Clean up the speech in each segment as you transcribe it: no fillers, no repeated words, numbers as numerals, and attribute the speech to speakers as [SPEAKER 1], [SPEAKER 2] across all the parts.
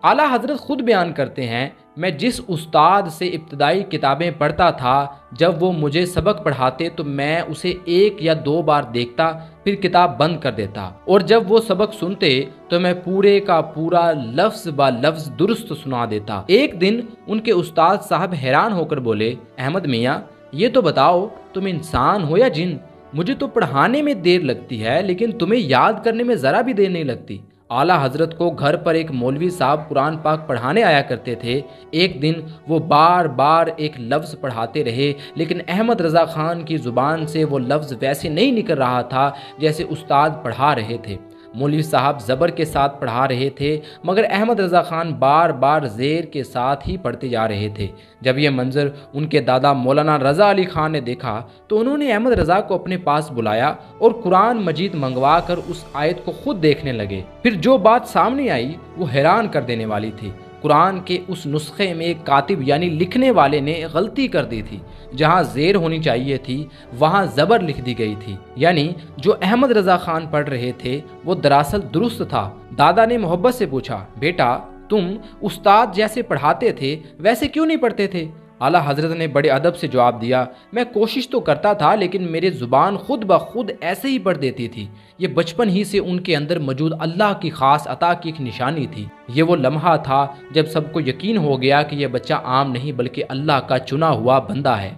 [SPEAKER 1] اعلیٰ حضرت خود بیان کرتے ہیں، میں جس استاد سے ابتدائی کتابیں پڑھتا تھا، جب وہ مجھے سبق پڑھاتے تو میں اسے 1 یا 2 بار دیکھتا، پھر کتاب بند کر دیتا، اور جب وہ سبق سنتے تو میں پورے کا پورا لفظ با لفظ درست سنا دیتا۔ ایک دن ان کے استاد صاحب حیران ہو کر بولے، احمد میاں، یہ تو بتاؤ تم انسان ہو یا جن؟ مجھے تو پڑھانے میں دیر لگتی ہے لیکن تمہیں یاد کرنے میں ذرا بھی دیر نہیں لگتی۔ اعلیٰ حضرت کو گھر پر ایک مولوی صاحب قرآن پاک پڑھانے آیا کرتے تھے۔ ایک دن وہ بار بار ایک لفظ پڑھاتے رہے لیکن احمد رضا خان کی زبان سے وہ لفظ ویسے نہیں نکل رہا تھا جیسے استاد پڑھا رہے تھے۔ مولوی صاحب زبر کے ساتھ پڑھا رہے تھے مگر احمد رضا خان بار بار زیر کے ساتھ ہی پڑھتے جا رہے تھے۔ جب یہ منظر ان کے دادا مولانا رضا علی خان نے دیکھا تو انہوں نے احمد رضا کو اپنے پاس بلایا اور قرآن مجید منگوا کر اس آیت کو خود دیکھنے لگے۔ پھر جو بات سامنے آئی وہ حیران کر دینے والی تھی۔ قرآن کے اس نسخے میں کاتب یعنی لکھنے والے نے غلطی کر دی تھی۔ جہاں زیر ہونی چاہیے تھی وہاں زبر لکھ دی گئی تھی، یعنی جو احمد رضا خان پڑھ رہے تھے وہ دراصل درست تھا۔ دادا نے محبت سے پوچھا، بیٹا تم استاد جیسے پڑھاتے تھے ویسے کیوں نہیں پڑھتے تھے؟ اعلیٰ حضرت نے بڑے ادب سے جواب دیا، میں کوشش تو کرتا تھا لیکن میری زبان خود بخود ایسے ہی پڑھ دیتی تھی۔ یہ بچپن ہی سے ان کے اندر موجود اللہ کی خاص عطا کی ایک نشانی تھی۔ یہ وہ لمحہ تھا جب سب کو یقین ہو گیا کہ یہ بچہ عام نہیں بلکہ اللہ کا چنا ہوا بندہ ہے۔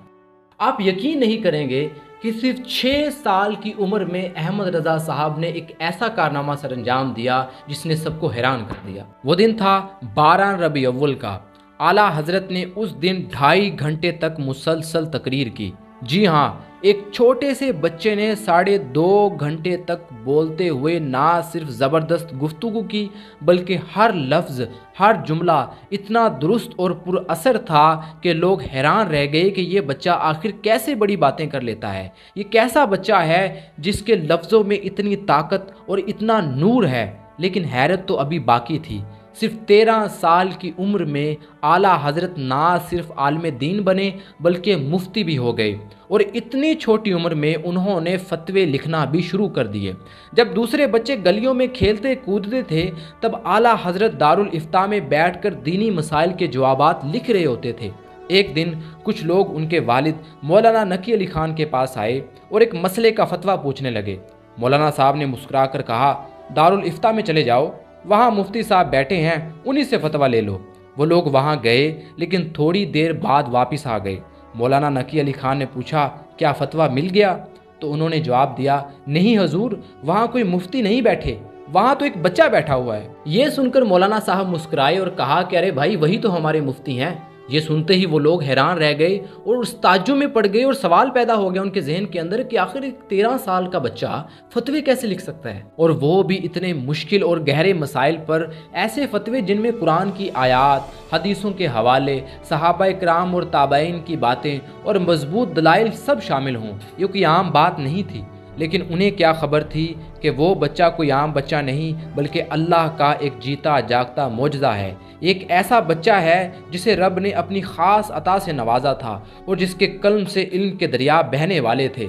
[SPEAKER 1] آپ یقین نہیں کریں گے کہ صرف 6 سال کی عمر میں احمد رضا صاحب نے ایک ایسا کارنامہ سر انجام دیا جس نے سب کو حیران کر دیا۔ وہ دن تھا 12 ربیع الاول کا۔ اعلیٰ حضرت نے اس دن 2.5 گھنٹے تک مسلسل تقریر کی۔ جی ہاں، ایک چھوٹے سے بچے نے 2.5 گھنٹے تک بولتے ہوئے نہ صرف زبردست گفتگو کی بلکہ ہر لفظ ہر جملہ اتنا درست اور پر اثر تھا کہ لوگ حیران رہ گئے کہ یہ بچہ آخر کیسے بڑی باتیں کر لیتا ہے۔ یہ کیسا بچہ ہے جس کے لفظوں میں اتنی طاقت اور اتنا نور ہے؟ لیکن حیرت تو ابھی باقی تھی۔ صرف 13 سال کی عمر میں اعلیٰ حضرت نہ صرف عالم دین بنے بلکہ مفتی بھی ہو گئے، اور اتنی چھوٹی عمر میں انہوں نے فتوے لکھنا بھی شروع کر دیے۔ جب دوسرے بچے گلیوں میں کھیلتے کودتے تھے تب اعلیٰ حضرت دارالافتاء میں بیٹھ کر دینی مسائل کے جوابات لکھ رہے ہوتے تھے۔ ایک دن کچھ لوگ ان کے والد مولانا نقی علی خان کے پاس آئے اور ایک مسئلے کا فتویٰ پوچھنے لگے۔ مولانا صاحب نے مسکرا کر کہا، دارالافتاء میں چلے جاؤ، وہاں مفتی صاحب بیٹھے ہیں، انہی سے فتویٰ لے لو۔ وہ لوگ وہاں گئے لیکن تھوڑی دیر بعد واپس آ گئے۔ مولانا نقی علی خان نے پوچھا، کیا فتویٰ مل گیا؟ تو انہوں نے جواب دیا، نہیں حضور، وہاں کوئی مفتی نہیں بیٹھے، وہاں تو ایک بچہ بیٹھا ہوا ہے۔ یہ سن کر مولانا صاحب مسکرائے اور کہا کہ ارے بھائی، وہی تو ہمارے مفتی ہیں۔ یہ سنتے ہی وہ لوگ حیران رہ گئے اور اس تعجب میں پڑ گئے اور سوال پیدا ہو گیا ان کے ذہن کے اندر کہ آخر ایک 13 سال کا بچہ فتوے کیسے لکھ سکتا ہے، اور وہ بھی اتنے مشکل اور گہرے مسائل پر، ایسے فتوے جن میں قرآن کی آیات، حدیثوں کے حوالے، صحابہ کرام اور تابعین کی باتیں اور مضبوط دلائل سب شامل ہوں۔ یہ کوئی عام بات نہیں تھی، لیکن انہیں کیا خبر تھی کہ وہ بچہ کوئی عام بچہ نہیں بلکہ اللہ کا ایک جیتا جاگتا معجزہ ہے۔ ایک ایسا بچہ ہے جسے رب نے اپنی خاص عطا سے نوازا تھا اور جس کے قلم سے علم کے دریا بہنے والے تھے۔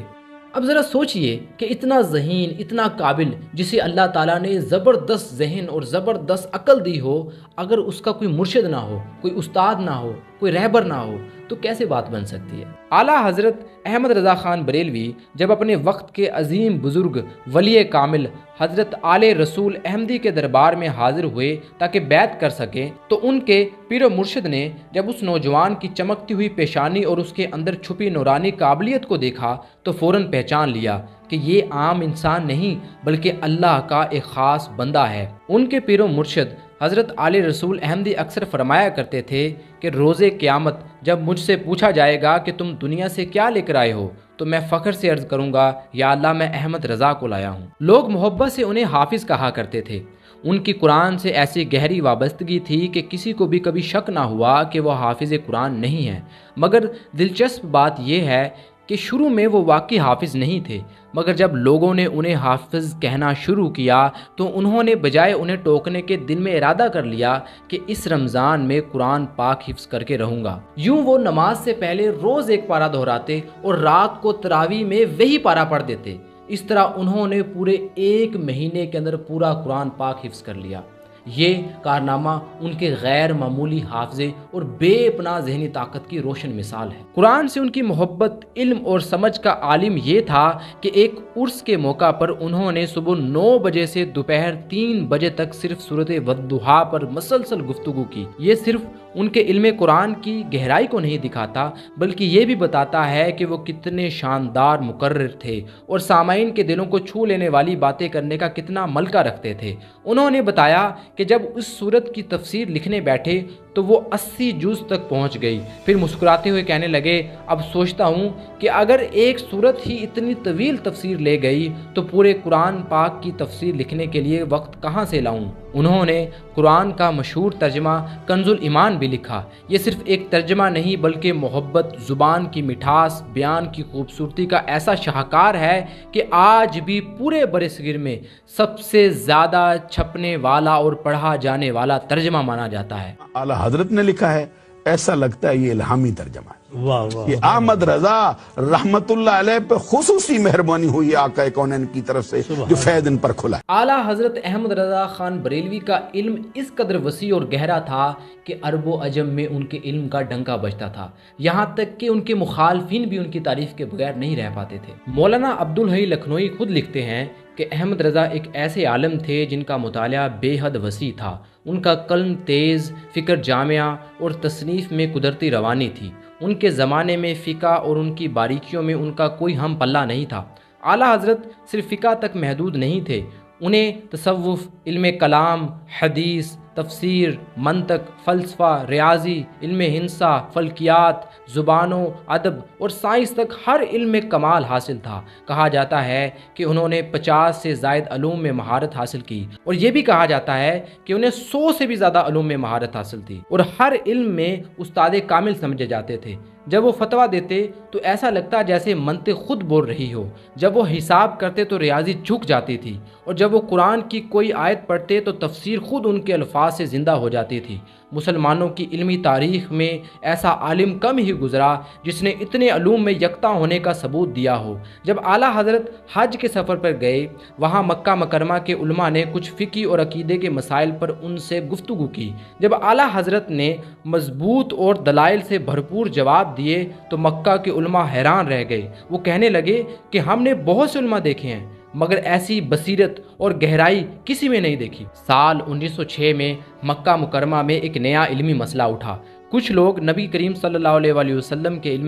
[SPEAKER 1] اب ذرا سوچئے کہ اتنا ذہین، اتنا قابل، جسے اللہ تعالیٰ نے زبردست ذہن اور زبردست عقل دی ہو، اگر اس کا کوئی مرشد نہ ہو، کوئی استاد نہ ہو، کوئی رہبر نہ ہو تو کیسے بات بن سکتی ہے؟ اعلیٰ حضرت احمد رضا خان بریلوی جب اپنے وقت کے عظیم بزرگ ولی کامل حضرت آل رسول احمدی کے دربار میں حاضر ہوئے تاکہ بیعت کر سکیں تو ان کے پیر و مرشد نے جب اس نوجوان کی چمکتی ہوئی پیشانی اور اس کے اندر چھپی نورانی قابلیت کو دیکھا تو فوراً پہچان لیا کہ یہ عام انسان نہیں بلکہ اللہ کا ایک خاص بندہ ہے۔ ان کے پیر و مرشد حضرت آل رسول احمدی اکثر فرمایا کرتے تھے کہ روز قیامت جب مجھ سے پوچھا جائے گا کہ تم دنیا سے کیا لے کر آئے ہو تو میں فخر سے عرض کروں گا، یا اللہ، میں احمد رضا کو لایا ہوں۔ لوگ محبت سے انہیں حافظ کہا کرتے تھے۔ ان کی قرآن سے ایسی گہری وابستگی تھی کہ کسی کو بھی کبھی شک نہ ہوا کہ وہ حافظ قرآن نہیں ہیں۔ مگر دلچسپ بات یہ ہے کہ شروع میں وہ واقعی حافظ نہیں تھے، مگر جب لوگوں نے انہیں حافظ کہنا شروع کیا تو انہوں نے بجائے انہیں ٹوکنے کے دل میں ارادہ کر لیا کہ اس رمضان میں قرآن پاک حفظ کر کے رہوں گا۔ یوں وہ نماز سے پہلے روز ایک پارہ دہراتے اور رات کو تراویح میں وہی پارہ پڑھ دیتے۔ اس طرح انہوں نے پورے 1 مہینے کے اندر پورا قرآن پاک حفظ کر لیا۔ یہ کارنامہ ان کے غیر معمولی حافظے اور بے پناہ ذہنی طاقت کی روشن مثال ہے۔ قرآن سے ان کی محبت، علم اور سمجھ کا عالم یہ تھا کہ ایک عرس کے موقع پر انہوں نے صبح 9 بجے سے دوپہر 3 بجے تک صرف سورۃ والضحیٰ پر مسلسل گفتگو کی۔ یہ صرف ان کے علم قرآن کی گہرائی کو نہیں دکھاتا، بلکہ یہ بھی بتاتا ہے کہ وہ کتنے شاندار مقرر تھے اور سامعین کے دلوں کو چھو لینے والی باتیں کرنے کا کتنا ملکہ رکھتے تھے۔ انہوں نے بتایا کہ جب اس سورت کی تفسیر لکھنے بیٹھے تو وہ 80 جز تک پہنچ گئی، پھر مسکراتے ہوئے کہنے لگے، اب سوچتا ہوں کہ اگر ایک سورت ہی اتنی طویل تفسیر لے گئی تو پورے قرآن پاک کی تفسیر لکھنے کے لیے وقت کہاں سے لاؤں۔ انہوں نے قرآن کا مشہور ترجمہ کنز الایمان بھی لکھا۔ یہ صرف ایک ترجمہ نہیں بلکہ محبت، زبان کی مٹھاس، بیان کی خوبصورتی کا ایسا شاہکار ہے کہ آج بھی پورے برصغیر میں سب سے زیادہ چھپنے والا اور پڑھا جانے والا ترجمہ مانا جاتا ہے۔
[SPEAKER 2] اعلیٰ حضرت نے لکھا ہے، ایسا لگتا ہے یہ الہامی ترجمہ ہے۔
[SPEAKER 3] واہ واہ،
[SPEAKER 2] یہ احمد رضا رحمت اللہ علیہ پہ خصوصی مہربانی ہوئی آقا کونین کی طرف سے جو فیض ان پر کھلا ہے۔
[SPEAKER 1] اعلیٰ حضرت احمد رضا خان بریلوی کا علم اس قدر وسیع اور گہرا تھا کہ عرب و عجم میں ان کے علم کا ڈنکا بجتا تھا، یہاں تک کہ ان کے مخالفین بھی ان کی تعریف کے بغیر نہیں رہ پاتے تھے۔ مولانا عبدالحی لکھنوئی خود لکھتے ہیں کہ احمد رضا ایک ایسے عالم تھے جن کا مطالعہ بے حد وسیع تھا۔ ان کا قلم تیز، فکر جامعہ اور تصنیف میں قدرتی روانی تھی۔ ان کے زمانے میں فقہ اور ان کی باریکیوں میں ان کا کوئی ہم پلہ نہیں تھا۔ اعلیٰ حضرت صرف فقہ تک محدود نہیں تھے، انہیں تصوف، علم کلام، حدیث، تفسیر، منطق، فلسفہ، ریاضی، علم ہندسہ، فلکیات، زبانوں، ادب اور سائنس تک ہر علم میں کمال حاصل تھا۔ کہا جاتا ہے کہ انہوں نے 50 سے زائد علوم میں مہارت حاصل کی، اور یہ بھی کہا جاتا ہے کہ انہیں 100 سے بھی زیادہ علوم میں مہارت حاصل تھی، اور ہر علم میں استاد کامل سمجھے جاتے تھے۔ جب وہ فتویٰ دیتے تو ایسا لگتا جیسے منطق خود بول رہی ہو، جب وہ حساب کرتے تو ریاضی جھک جاتی تھی، اور جب وہ قرآن کی کوئی آیت پڑھتے تو تفسیر خود ان کے الفاظ سے زندہ ہو جاتی تھی۔ مسلمانوں کی علمی تاریخ میں ایسا عالم کم ہی گزرا جس نے اتنے علوم میں یکتا ہونے کا ثبوت دیا ہو۔ جب اعلیٰ حضرت حج کے سفر پر گئے، وہاں مکہ مکرمہ کے علماء نے کچھ فقہی اور عقیدے کے مسائل پر ان سے گفتگو کی۔ جب اعلیٰ حضرت نے مضبوط اور دلائل سے بھرپور جواب دیے تو مکہ کے علماء حیران رہ گئے۔ وہ کہنے لگے کہ ہم نے بہت سے علماء دیکھے ہیں مگر ایسی بصیرت اور گہرائی کسی میں نہیں دیکھی۔ سال 1906 میں مکہ مکرمہ میں ایک نیا علمی مسئلہ اٹھا۔ کچھ لوگ نبی کریم صلی اللہ علیہ وسلم کے علم